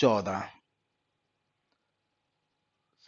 14।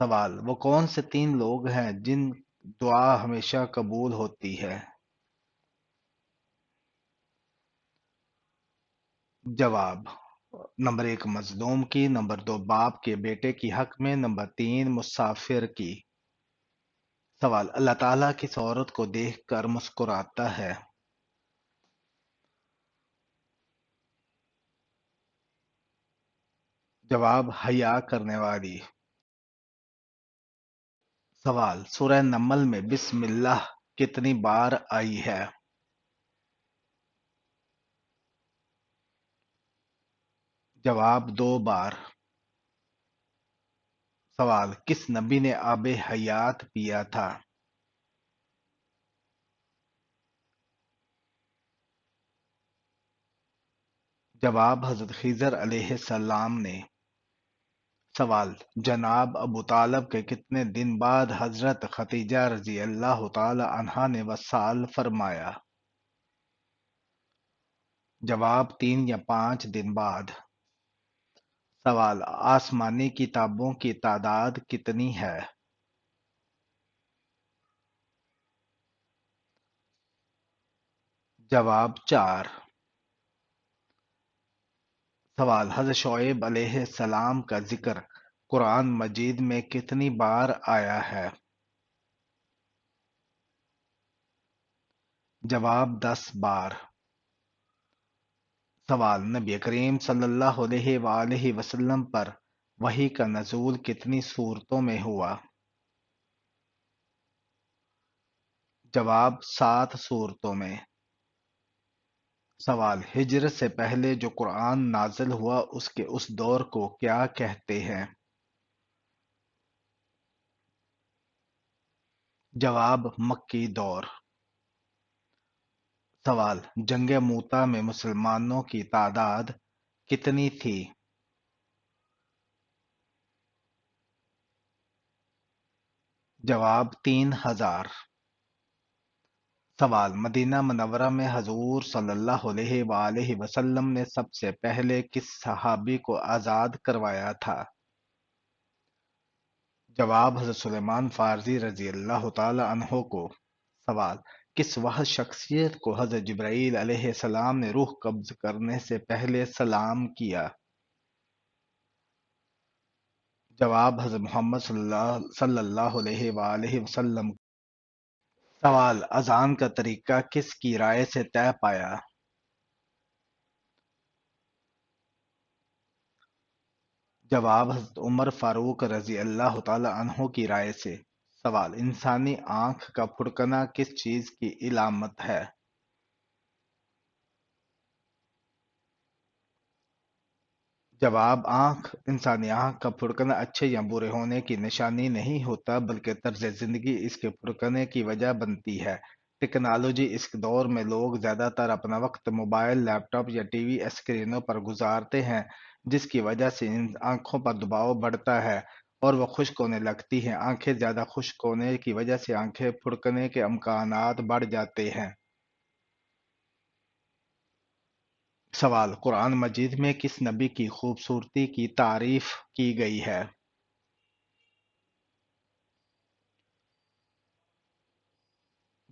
سوال: وہ کون سے تین لوگ ہیں جن دعا ہمیشہ قبول ہوتی ہے؟ جواب: نمبر ایک مظلوم کی، نمبر دو باپ کے بیٹے کی حق میں، نمبر تین مسافر کی۔ سوال: اللہ تعالیٰ کس عورت کو دیکھ کر مسکراتا ہے؟ جواب: حیا کرنے والی۔ سوال: سورہ نمل میں بسم اللہ کتنی بار آئی ہے؟ جواب: دو بار۔ سوال: کس نبی نے آب حیات پیا تھا؟ جواب: حضرت خضر علیہ السلام نے۔ سوال: جناب ابو طالب کے کتنے دن بعد حضرت ختیجہ رضی اللہ تعالی عنہا نے وصال فرمایا؟ جواب: 3 یا 5 دن بعد۔ سوال: آسمانی کتابوں کی تعداد کتنی ہے؟ جواب: 4۔ سوال: حضرت شعیب علیہ السلام کا ذکر قرآن مجید میں کتنی بار آیا ہے؟ جواب: 10 بار۔ سوال: نبی کریم صلی اللہ علیہ وآلہ وسلم پر وحی کا نزول کتنی صورتوں میں ہوا؟ جواب: 7 صورتوں میں۔ سوال: ہجرت سے پہلے جو قرآن نازل ہوا اس کے اس دور کو کیا کہتے ہیں؟ جواب: مکی دور۔ سوال: جنگ موتا میں مسلمانوں کی تعداد کتنی تھی؟ جواب: 3000۔ سوال: مدینہ منورہ میں حضور صلی اللہ علیہ وآلہ وسلم نے سب سے پہلے کس صحابی کو آزاد کروایا تھا؟ جواب: حضرت سلیمان فارسی رضی اللہ تعالی عنہ کو۔ سوال: کس وحش شخصیت کو حضرت جبرائیل علیہ السلام نے روح قبض کرنے سے پہلے سلام کیا؟ جواب: حضرت محمد صلی اللہ علیہ وآلہ وسلم۔ سوال: اذان کا طریقہ کس کی رائے سے طے پایا؟ جواب: حضرت عمر فاروق رضی اللہ تعالی عنہ کی رائے سے۔ سوال: انسانی آنکھ کا پھڑکنا کس چیز کی علامت ہے؟ جواب: انسانی آنکھ کا پھڑکنا اچھے یا برے ہونے کی نشانی نہیں ہوتا بلکہ طرز زندگی اس کے پھڑکنے کی وجہ بنتی ہے۔ ٹیکنالوجی: اس دور میں لوگ زیادہ تر اپنا وقت موبائل، لیپ ٹاپ یا ٹی وی اسکرینوں پر گزارتے ہیں، جس کی وجہ سے ان آنکھوں پر دباؤ بڑھتا ہے اور وہ خشک ہونے لگتی ہیں۔ آنکھیں زیادہ خشک ہونے کی وجہ سے آنکھیں پھڑکنے کے امکانات بڑھ جاتے ہیں۔ سوال: قرآن مجید میں کس نبی کی خوبصورتی کی تعریف کی گئی ہے؟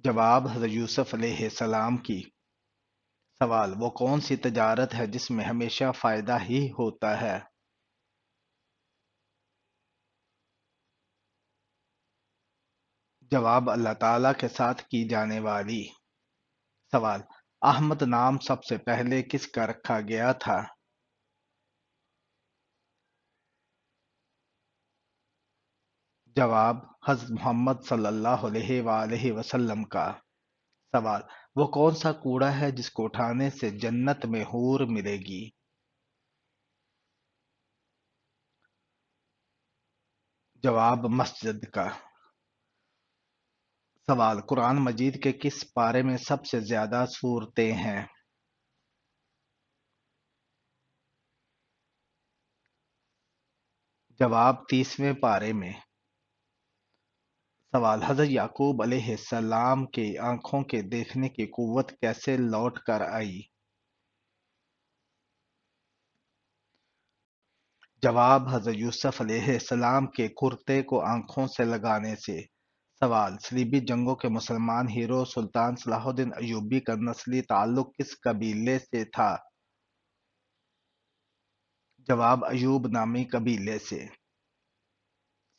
جواب: حضرت یوسف علیہ السلام کی۔ سوال: وہ کون سی تجارت ہے جس میں ہمیشہ فائدہ ہی ہوتا ہے؟ جواب: اللہ تعالیٰ کے ساتھ کی جانے والی۔ سوال: احمد نام سب سے پہلے کس کا رکھا گیا تھا؟ جواب: حضرت محمد صلی اللہ علیہ وآلہ وسلم کا۔ سوال: وہ کون سا کوڑا ہے جس کو اٹھانے سے جنت میں حور ملے گی؟ جواب: مسجد کا۔ سوال: قرآن مجید کے کس پارے میں سب سے زیادہ سورتیں ہیں؟ جواب: 30ویں پارے میں۔ سوال: حضرت یعقوب علیہ السلام کی آنکھوں کے دیکھنے کی قوت کیسے لوٹ کر آئی؟ جواب حضرت یوسف علیہ السلام کے کرتے کو آنکھوں سے لگانے سے۔ سوال صلیبی جنگوں کے مسلمان ہیرو سلطان صلاح الدین ایوبی کا نسلی تعلق کس قبیلے سے تھا؟ جواب ایوب نامی قبیلے سے۔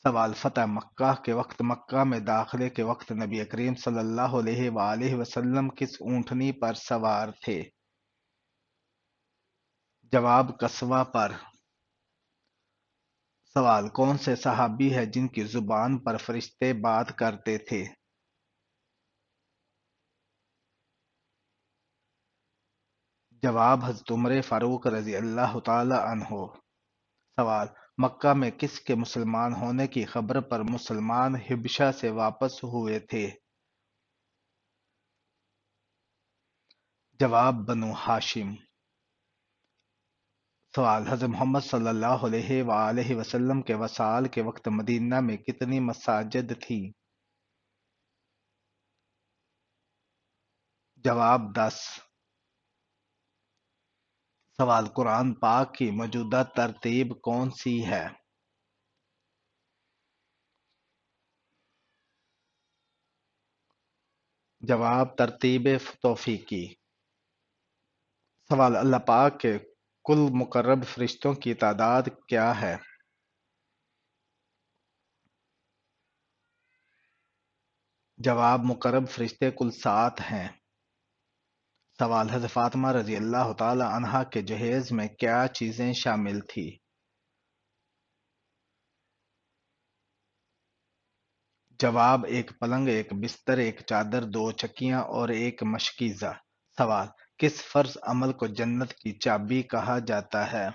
سوال فتح مکہ کے وقت مکہ میں داخلے کے وقت نبی کریم صلی اللہ علیہ وآلہ وسلم کس اونٹنی پر سوار تھے؟ جواب قصوہ پر۔ سوال کون سے صحابی ہے جن کی زبان پر فرشتے بات کرتے تھے؟ جواب حضرت عمر فاروق رضی اللہ تعالی عنہ۔ سوال مکہ میں کس کے مسلمان ہونے کی خبر پر مسلمان حبشہ سے واپس ہوئے تھے؟ جواب بنو ہاشم۔ سوال حضرت محمد صلی اللہ علیہ وآلہ وسلم کے وصال کے وقت مدینہ میں کتنی مساجد تھی؟ جواب 10۔ سوال قرآن پاک کی موجودہ ترتیب کون سی ہے؟ جواب ترتیب توفیقی۔ سوال اللہ پاک کے کل مقرب فرشتوں کی تعداد کیا ہے؟ جواب مقرب فرشتے کل 7 ہیں۔ سوال حضرت فاطمہ رضی اللہ تعالی عنہا کے جہیز میں کیا چیزیں شامل تھی؟ جواب ایک پلنگ، ایک بستر، ایک چادر، 2 چکیاں اور ایک مشکیزہ۔ سوال کس فرض عمل کو جنت کی چابی کہا جاتا ہے؟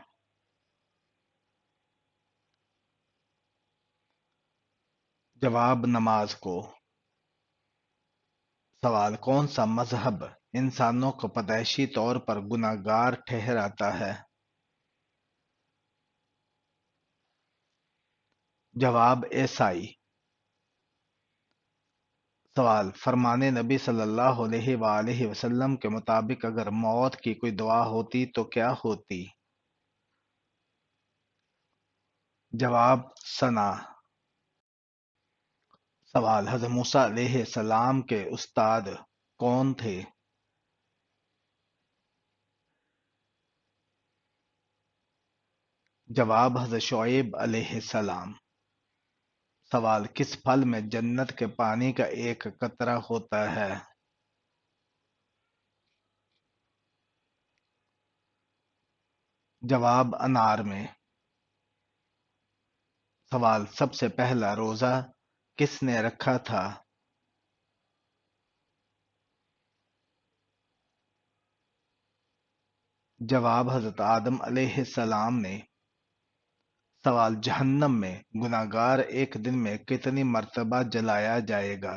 جواب نماز کو۔ سوال کون سا مذہب انسانوں کو پیدائشی طور پر گناہگار ٹھہراتا ہے؟ جواب عیسائی۔ سوال فرمان نبی صلی اللہ علیہ وآلہ وسلم کے مطابق اگر موت کی کوئی دعا ہوتی تو کیا ہوتی؟ جواب ثنا۔ سوال حضرت موسیٰ علیہ السلام کے استاد کون تھے؟ جواب حضرت شعیب علیہ السلام۔ سوال کس پھل میں جنت کے پانی کا ایک قطرہ ہوتا ہے؟ جواب انار میں۔ سوال سب سے پہلا روزہ کس نے رکھا تھا؟ جواب حضرت آدم علیہ السلام نے۔ سوال جہنم میں گناہگار ایک دن میں کتنی مرتبہ جلایا جائے گا؟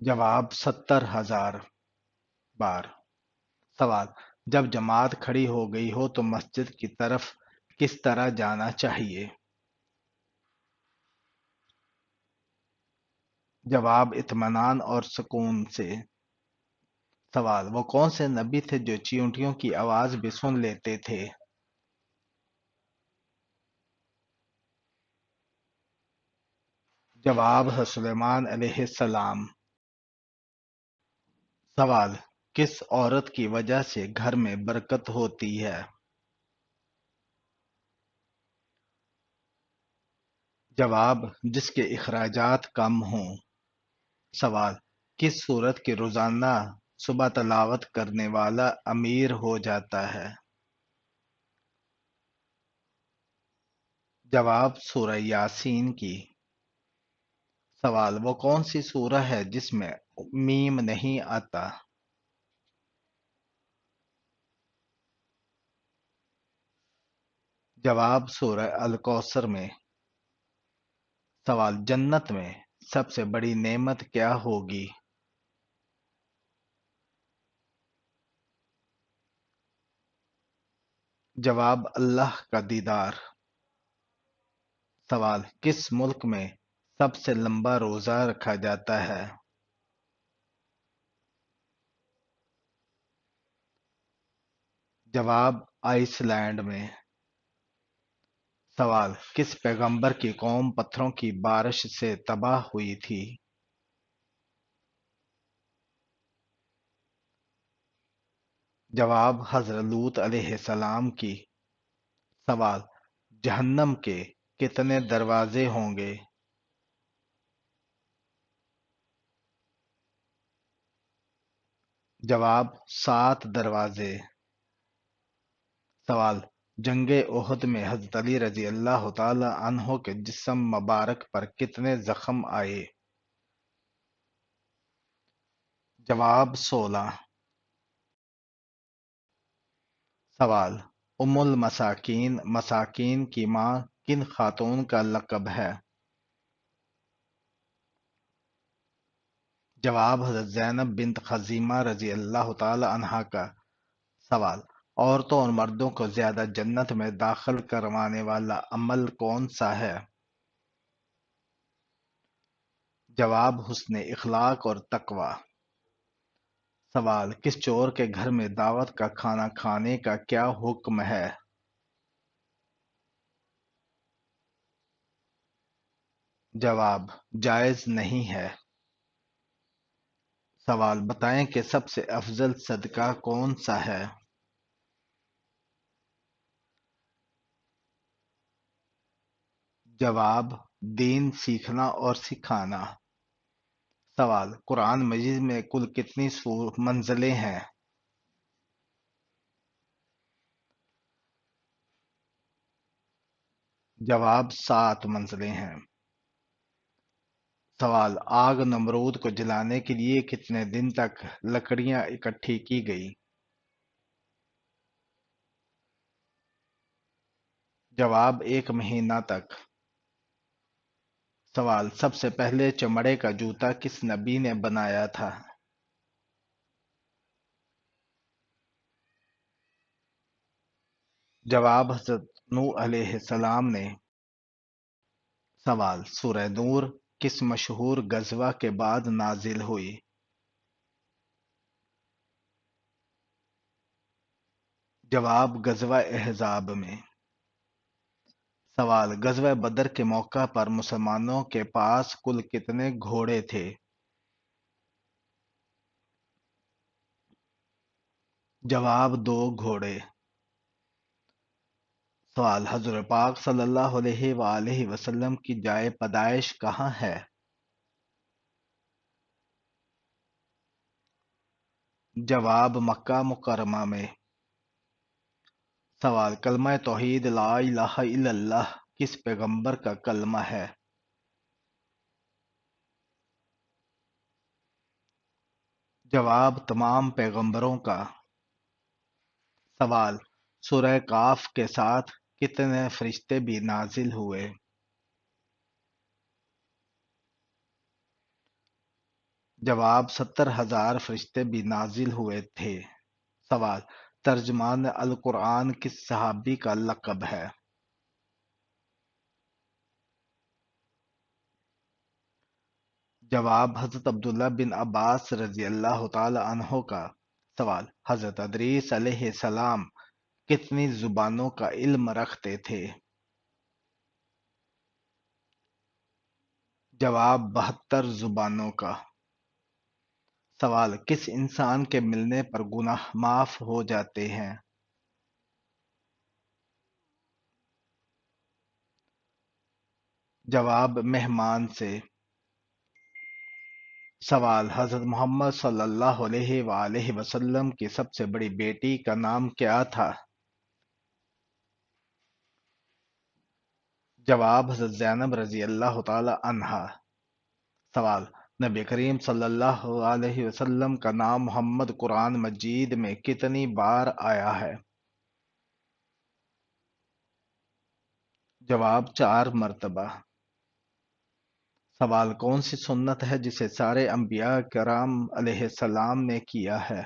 جواب 70,000 بار۔ سوال جب جماعت کھڑی ہو گئی ہو تو مسجد کی طرف کس طرح جانا چاہیے؟ جواب اطمینان اور سکون سے۔ سوال وہ کون سے نبی تھے جو چیونٹیوں کی آواز بھی سن لیتے تھے؟ جواب حضرت سلیمان علیہ السلام۔ سوال کس عورت کی وجہ سے گھر میں برکت ہوتی ہے؟ جواب جس کے اخراجات کم ہوں۔ سوال کس سورت کی روزانہ صبح تلاوت کرنے والا امیر ہو جاتا ہے؟ جواب سورہ یاسین کی۔ سوال وہ کون سی سورہ ہے جس میں میم نہیں آتا؟ جواب سورہ الکوثر میں۔ سوال جنت میں سب سے بڑی نعمت کیا ہوگی؟ جواب اللہ کا دیدار۔ سوال کس ملک میں سب سے لمبا روزہ رکھا جاتا ہے؟ جواب آئس لینڈ میں۔ سوال کس پیغمبر کی قوم پتھروں کی بارش سے تباہ ہوئی تھی؟ جواب حضرت لوط علیہ السلام کی۔ سوال جہنم کے کتنے دروازے ہوں گے؟ جواب 7 دروازے۔ سوال جنگ احد میں حضرت علی رضی اللہ تعالی عنہ کے جسم مبارک پر کتنے زخم آئے؟ جواب 16۔ سوال ام المساکین مساکین کی ماں کن خاتون کا لقب ہے؟ جواب حضرت زینب بنت خزیمہ رضی اللہ تعالی عنہا کا۔ سوال عورتوں اور مردوں کو زیادہ جنت میں داخل کروانے والا عمل کون سا ہے؟ جواب حسن اخلاق اور تقوی۔ سوال کس چور کے گھر میں دعوت کا کھانا کھانے کا کیا حکم ہے؟ جواب جائز نہیں ہے۔ سوال بتائیں کہ سب سے افضل صدقہ کون سا ہے؟ جواب دین سیکھنا اور سکھانا۔ سوال قرآن مجید میں کل کتنی منزلیں ہیں؟ جواب 7 منزلیں ہیں۔ سوال آگ نمرود کو جلانے کے لیے کتنے دن تک لکڑیاں اکٹھی کی گئی؟ جواب 1 مہینہ تک۔ سوال سب سے پہلے چمڑے کا جوتا کس نبی نے بنایا تھا؟ جواب حضرت نوح علیہ السلام نے۔ سوال سورہ نور کس مشہور غزوہ کے بعد نازل ہوئی؟ جواب غزوہ احزاب میں۔ سوال غزوہ بدر کے موقع پر مسلمانوں کے پاس کل کتنے گھوڑے تھے؟ جواب 2 گھوڑے۔ سوال حضور پاک صلی اللہ علیہ وآلہ وسلم کی جائے پیدائش کہاں ہے؟ جواب مکہ مکرمہ میں۔ سوال کلمہ توحید لا الہ الا اللہ کس پیغمبر کا کلمہ ہے؟ جواب تمام پیغمبروں کا۔ سوال سورہ کاف کے ساتھ کتنے فرشتے بھی نازل ہوئے؟ جواب 70,000 فرشتے بھی نازل ہوئے تھے۔ سوال ترجمان القرآن کس صحابی کا لقب ہے؟ جواب حضرت عبداللہ بن عباس رضی اللہ تعالی عنہ کا۔ سوال حضرت ادریس علیہ السلام کتنی زبانوں کا علم رکھتے تھے؟ جواب 72 زبانوں کا۔ سوال کس انسان کے ملنے پر گناہ معاف ہو جاتے ہیں؟ جواب مہمان سے۔ سوال حضرت محمد صلی اللہ علیہ وآلہ وسلم کی سب سے بڑی بیٹی کا نام کیا تھا؟ جواب حضرت زینب رضی اللہ تعالی عنہا۔ سوال نبی کریم صلی اللہ علیہ وسلم کا نام محمد قرآن مجید میں کتنی بار آیا ہے؟ جواب 4 مرتبہ۔ سوال کون سی سنت ہے جسے سارے انبیاء کرام علیہ السلام نے کیا ہے؟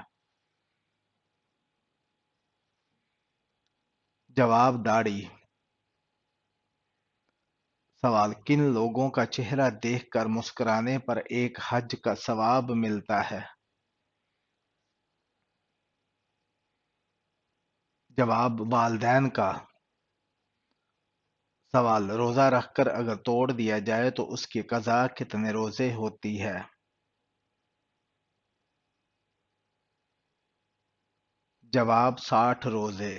جواب داڑھی۔ سوال کن لوگوں کا چہرہ دیکھ کر مسکرانے پر ایک حج کا ثواب ملتا ہے؟ جواب والدین کا۔ سوال روزہ رکھ کر اگر توڑ دیا جائے تو اس کی قضا کتنے روزے ہوتی ہے؟ جواب 60 روزے۔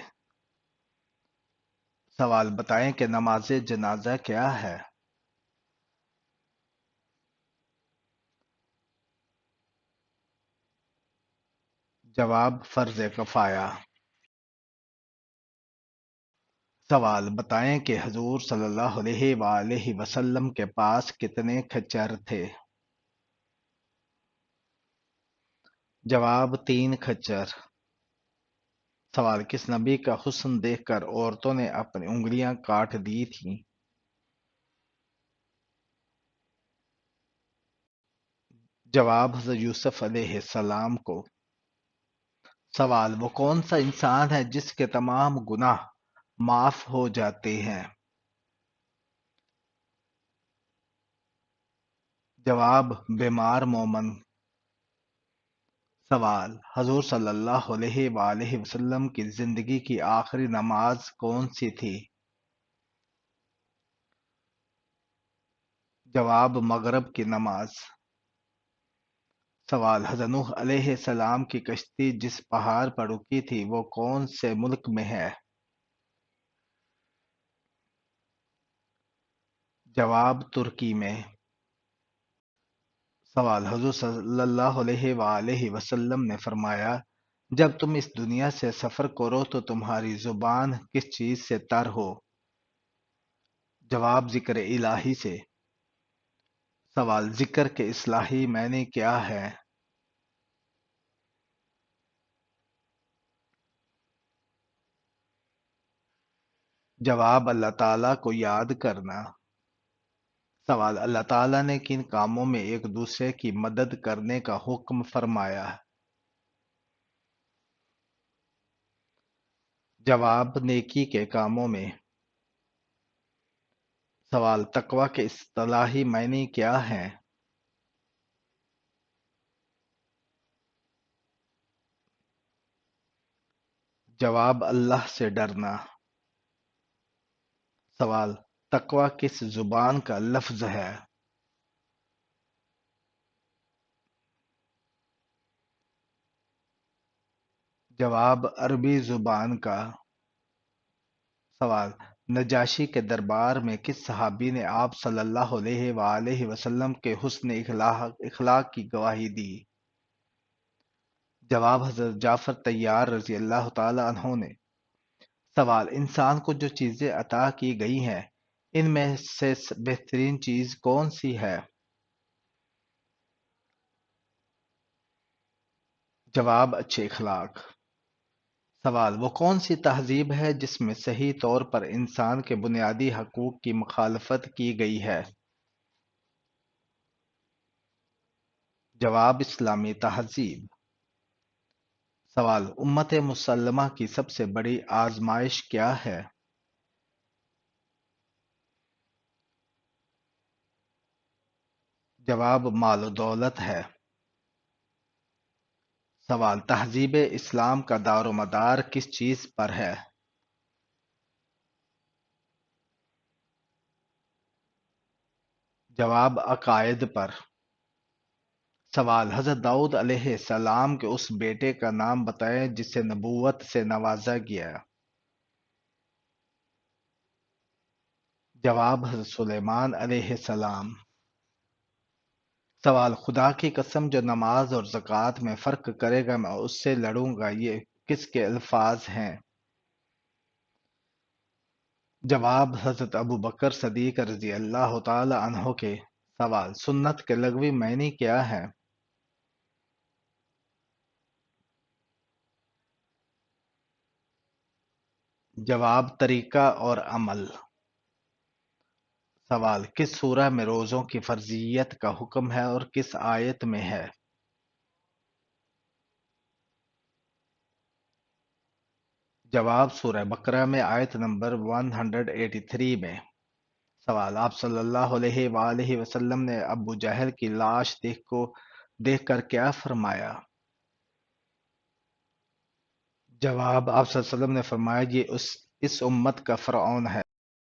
سوال بتائیں کہ نماز جنازہ کیا ہے؟ جواب فرض کفایہ۔ سوال بتائیں کہ حضور صلی اللہ علیہ وآلہ وسلم کے پاس کتنے کھچر تھے؟ جواب 3 کھچر۔ سوال کس نبی کا حسن دیکھ کر عورتوں نے اپنی انگلیاں کاٹ دی تھیں؟ جواب حضرت یوسف علیہ السلام کو۔ سوال وہ کون سا انسان ہے جس کے تمام گناہ معاف ہو جاتے ہیں؟ جواب بیمار مومن۔ سوال حضور صلی اللہ علیہ وآلہ وسلم کی زندگی کی آخری نماز کون سی تھی؟ جواب مغرب کی نماز۔ سوال حضرت نوح علیہ السلام کی کشتی جس پہاڑ پر رکی تھی وہ کون سے ملک میں ہے؟ جواب ترکی میں۔ سوال حضور صلی اللہ علیہ وآلہ وسلم نے فرمایا جب تم اس دنیا سے سفر کرو تو تمہاری زبان کس چیز سے تر ہو؟ جواب ذکر الہی سے۔ سوال ذکر کے اصطلاحی معنی کیا ہے؟ جواب اللہ تعالیٰ کو یاد کرنا۔ سوال اللہ تعالیٰ نے کن کاموں میں ایک دوسرے کی مدد کرنے کا حکم فرمایا؟ جواب نیکی کے کاموں میں۔ سوال تقوی کے اصطلاحی معنی کیا ہیں؟ جواب اللہ سے ڈرنا۔ سوال تقوی کس زبان کا لفظ ہے؟ جواب عربی زبان کا۔ سوال نجاشی کے دربار میں کس صحابی نے آپ صلی اللہ علیہ وآلہ وسلم کے حسن اخلاق کی گواہی دی؟ جواب حضرت جعفر طیار رضی اللہ تعالی عنہ نے۔ سوال انسان کو جو چیزیں عطا کی گئی ہیں ان میں سے بہترین چیز کون سی ہے؟ جواب اچھے اخلاق۔ سوال وہ کون سی تہذیب ہے جس میں صحیح طور پر انسان کے بنیادی حقوق کی مخالفت کی گئی ہے؟ جواب اسلامی تہذیب۔ سوال امت مسلمہ کی سب سے بڑی آزمائش کیا ہے؟ جواب مال و دولت ہے۔ سوال تہذیب اسلام کا دار و مدار کس چیز پر ہے؟ جواب عقائد پر۔ سوال حضرت داؤد علیہ السلام کے اس بیٹے کا نام بتائیں جسے نبوت سے نوازا گیا؟ جواب حضرت سلیمان علیہ السلام۔ سوال خدا کی قسم جو نماز اور زکوٰۃ میں فرق کرے گا میں اس سے لڑوں گا یہ کس کے الفاظ ہیں؟ جواب حضرت ابو بکر صدیق رضی اللہ تعالی عنہ کے۔ سوال سنت کے لغوی معنی کیا ہے؟ جواب طریقہ اور عمل۔ سوال کس سورہ میں روزوں کی فرضیت کا حکم ہے اور کس آیت میں ہے؟ جواب سورہ بقرہ میں آیت نمبر 183 میں۔ سوال آپ صلی اللہ علیہ وآلہ وسلم نے ابو جہل کی لاش دیکھ کر کیا فرمایا؟ جواب: آپ صلی اللہ علیہ وسلم نے فرمایا، یہ اس امت کا فرعون ہے۔